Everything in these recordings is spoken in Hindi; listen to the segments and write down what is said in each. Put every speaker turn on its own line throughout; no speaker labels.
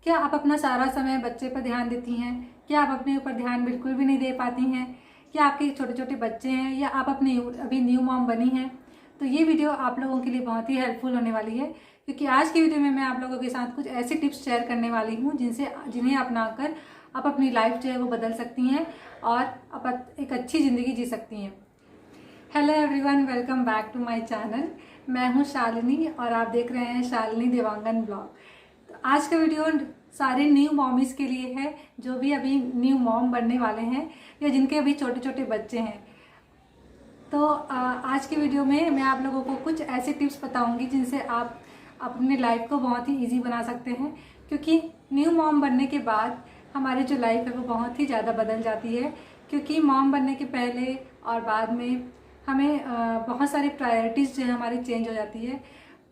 क्या आप अपना सारा समय बच्चे पर ध्यान देती हैं? क्या आप अपने ऊपर ध्यान बिल्कुल भी नहीं दे पाती हैं? क्या आपके छोटे छोटे बच्चे हैं या आप अपनी अभी न्यू मॉम बनी हैं? तो ये वीडियो आप लोगों के लिए बहुत ही हेल्पफुल होने वाली है, क्योंकि आज की वीडियो में मैं आप लोगों के साथ कुछ ऐसी टिप्स शेयर करने वाली हूँ जिन्हें अपनाकर आप अपनी लाइफ जो है वो बदल सकती हैं और आप एक अच्छी ज़िंदगी जी सकती हैं। Hello everyone, welcome back to my channel. मैं हूं शालिनी और आप देख रहे हैं शालिनी देवांगन ब्लॉग। तो आज का वीडियो सारे न्यू मॉमीज़ के लिए है जो भी अभी न्यू मॉम बनने वाले हैं या जिनके अभी छोटे छोटे बच्चे हैं। तो आज की वीडियो में मैं आप लोगों को कुछ ऐसे टिप्स बताऊंगी जिनसे आप अपनी लाइफ को बहुत ही ईजी बना सकते हैं, क्योंकि न्यू मॉम बनने के बाद हमारी जो लाइफ है वो बहुत ही ज़्यादा बदल जाती है। क्योंकि मॉम बनने के पहले और बाद में हमें बहुत सारी प्रायोरिटीज़ जो है हमारी चेंज हो जाती है।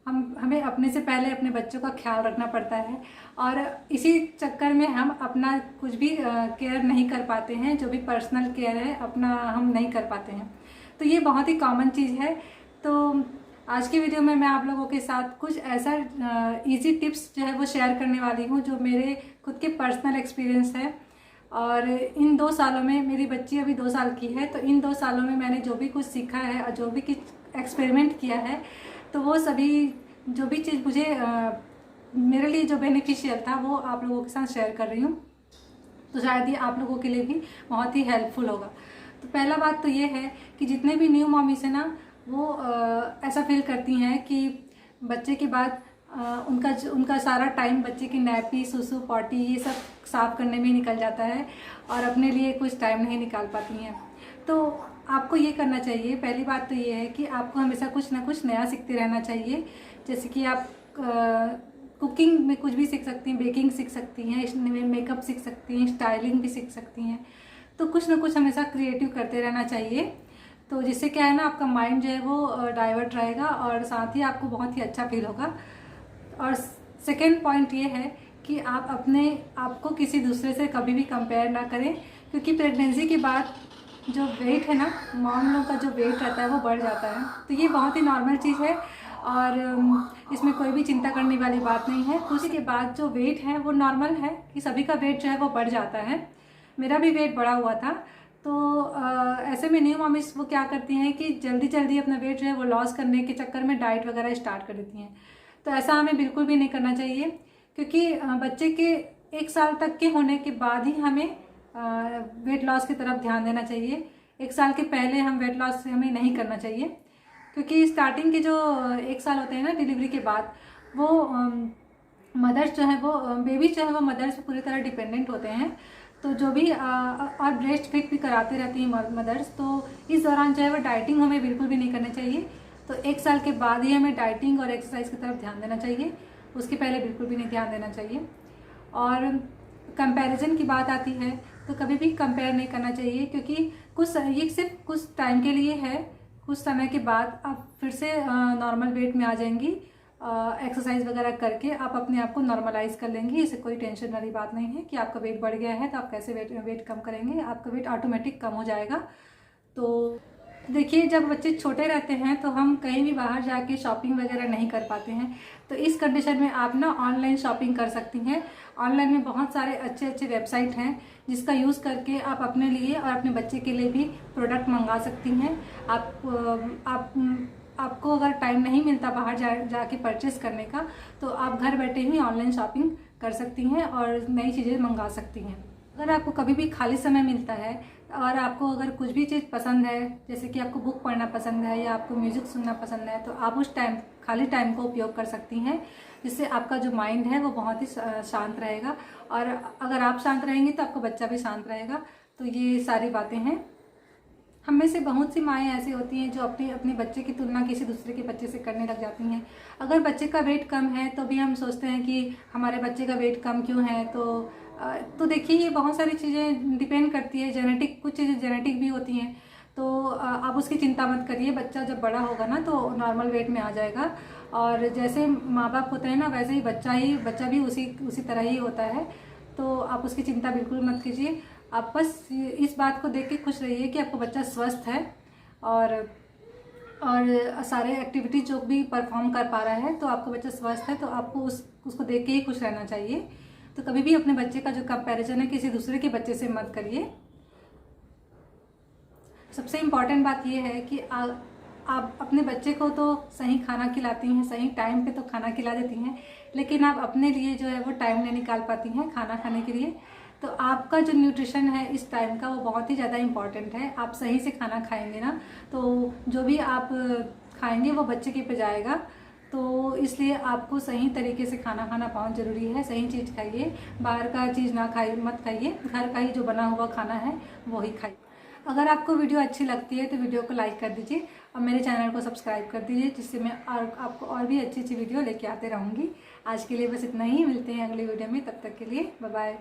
हमें अपने से पहले अपने बच्चों का ख्याल रखना पड़ता है और इसी चक्कर में हम अपना कुछ भी केयर नहीं कर पाते हैं। जो भी पर्सनल केयर है अपना हम नहीं कर पाते हैं, तो ये बहुत ही कॉमन चीज़ है। तो आज की वीडियो में मैं आप लोगों के साथ कुछ ऐसा इजी टिप्स जो है वो शेयर करने वाली हूँ जो मेरे खुद के पर्सनल एक्सपीरियंस है। और इन 2 सालों में, मेरी बच्ची अभी 2 साल की है, तो इन 2 सालों में मैंने जो भी कुछ सीखा है और जो भी कुछ एक्सपेरिमेंट किया है, तो वो सभी जो भी चीज़ मुझे मेरे लिए जो बेनिफिशियल था वो आप लोगों के साथ शेयर कर रही हूँ। तो शायद ये आप लोगों के लिए भी बहुत ही हेल्पफुल होगा। तो पहला बात तो ये है कि जितने भी न्यू मॉमीज़ है ना, वो ऐसा फील करती हैं कि बच्चे के बाद उनका सारा टाइम बच्चे की नैपी, सुसु, पॉटी ये सब साफ करने में ही निकल जाता है और अपने लिए कुछ टाइम नहीं निकाल पाती हैं। तो आपको ये करना चाहिए। पहली बात तो ये है कि आपको हमेशा कुछ ना कुछ नया सीखते रहना चाहिए। जैसे कि आप कुकिंग में कुछ भी सीख सकती हैं, बेकिंग सीख सकती हैं, इसमें मेकअप सीख सकती हैं, स्टाइलिंग भी सीख सकती हैं। तो कुछ ना कुछ हमेशा क्रिएटिव करते रहना चाहिए। तो जिससे क्या है ना, आपका माइंड जो है वो डाइवर्ट रहेगा और साथ ही आपको बहुत ही अच्छा फील होगा। और सेकेंड पॉइंट ये है कि आप अपने आप को किसी दूसरे से कभी भी कंपेयर ना करें, क्योंकि प्रेगनेंसी के बाद जो वेट है ना, मॉम लोग का जो वेट रहता है वो बढ़ जाता है। तो ये बहुत ही नॉर्मल चीज़ है और इसमें कोई भी चिंता करने वाली बात नहीं है। उसी के बाद जो वेट है वो नॉर्मल है कि सभी का वेट जो है वो बढ़ जाता है। मेरा भी वेट बढ़ा हुआ था। तो ऐसे में न्यू मॉमीज़ वो क्या करती हैं कि जल्दी जल्दी अपना वेट जो है वो लॉस करने के चक्कर में डाइट वगैरह स्टार्ट कर देती हैं। तो ऐसा हमें बिल्कुल भी नहीं करना चाहिए, क्योंकि बच्चे के 1 साल तक के होने के बाद ही हमें वेट लॉस की तरफ ध्यान देना चाहिए। 1 साल के पहले हम वेट लॉस हमें नहीं करना चाहिए, क्योंकि स्टार्टिंग के जो 1 साल होते हैं ना डिलीवरी के बाद, वो मदर्स जो है वो बेबीज जो है वो मदर्स पे पूरी तरह डिपेंडेंट होते हैं। तो जो भी और ब्रेस्ट फीड भी कराते रहती हैं मदर्स। तो इस दौरान जो है वो डाइटिंग हमें बिल्कुल भी नहीं करना चाहिए। तो 1 साल के बाद ही हमें डाइटिंग और एक्सरसाइज की तरफ ध्यान देना चाहिए, उसके पहले बिल्कुल भी नहीं ध्यान देना चाहिए। और कंपैरिजन की बात आती है तो कभी भी कंपेयर नहीं करना चाहिए, क्योंकि ये सिर्फ कुछ टाइम के लिए है। कुछ समय के बाद आप फिर से नॉर्मल वेट में आ जाएंगी। एक्सरसाइज वगैरह करके आप अपने आप को नॉर्मलाइज कर लेंगी। इससे कोई टेंशन वाली बात नहीं है कि आपका वेट बढ़ गया है तो आप कैसे वेट कम करेंगे। आपका वेट ऑटोमेटिक कम हो जाएगा। तो देखिए, जब बच्चे छोटे रहते हैं तो हम कहीं भी बाहर जाके शॉपिंग वगैरह नहीं कर पाते हैं। तो इस कंडीशन में आप ना ऑनलाइन शॉपिंग कर सकती हैं। ऑनलाइन में बहुत सारे अच्छे अच्छे वेबसाइट हैं जिसका यूज़ करके आप अपने लिए और अपने बच्चे के लिए भी प्रोडक्ट मंगा सकती हैं। आपको अगर टाइम नहीं मिलता बाहर जाके परचेस करने का, तो आप घर बैठे ही ऑनलाइन शॉपिंग कर सकती हैं और नई चीज़ें मंगा सकती हैं। अगर आपको कभी भी खाली समय मिलता है और आपको अगर कुछ भी चीज़ पसंद है, जैसे कि आपको बुक पढ़ना पसंद है या आपको म्यूज़िक सुनना पसंद है, तो आप उस खाली टाइम को उपयोग कर सकती हैं, जिससे आपका जो माइंड है वो बहुत ही शांत रहेगा। और अगर आप शांत रहेंगी तो आपका बच्चा भी शांत रहेगा। तो ये सारी बातें हैं। हम में से बहुत सी माएँ ऐसी होती हैं जो अपने बच्चे की तुलना किसी दूसरे के बच्चे से करने लग जाती हैं। अगर बच्चे का वेट कम है तो भी हम सोचते हैं कि हमारे बच्चे का वेट कम क्यों है। तो देखिए, ये बहुत सारी चीज़ें डिपेंड करती है। जेनेटिक, कुछ चीज़ें जेनेटिक भी होती हैं। तो आप उसकी चिंता मत करिए। बच्चा जब बड़ा होगा ना तो नॉर्मल वेट में आ जाएगा। और जैसे माँ बाप होते हैं ना, वैसे ही बच्चा भी उसी तरह ही होता है। तो आप उसकी चिंता बिल्कुल मत कीजिए। आप बस इस बात को देख के खुश रहिए कि आपका बच्चा स्वस्थ है और सारे एक्टिविटीज जो भी परफॉर्म कर पा रहा है, तो आपका बच्चा स्वस्थ है। तो आपको उसको देख के ही खुश रहना चाहिए। तो कभी भी अपने बच्चे का जो कंपैरिजन है किसी दूसरे के बच्चे से मत करिए। सबसे इम्पॉर्टेंट बात यह है कि आप अपने बच्चे को तो सही खाना खिलाती हैं, सही टाइम पे तो खाना खिला देती हैं, लेकिन आप अपने लिए जो है वो टाइम नहीं निकाल पाती हैं खाना खाने के लिए। तो आपका जो न्यूट्रिशन है इस टाइम का वो बहुत ही ज़्यादा इम्पॉर्टेंट है। आप सही से खाना खाएंगे ना तो जो भी आप खाएंगे वो बच्चे के पे जाएगा। तो इसलिए आपको सही तरीके से खाना खाना बहुत ज़रूरी है। सही चीज़ खाइए, बाहर का चीज़ ना खाइए, मत खाइए, घर का ही जो बना हुआ खाना है वो ही खाइए। अगर आपको वीडियो अच्छी लगती है तो वीडियो को लाइक कर दीजिए और मेरे चैनल को सब्सक्राइब कर दीजिए, जिससे मैं और आपको और भी अच्छी अच्छी वीडियो लेके आते रहूँगी। आज के लिए बस इतना ही, मिलते हैं अगले वीडियो में, तब तक के लिए बाय बाय।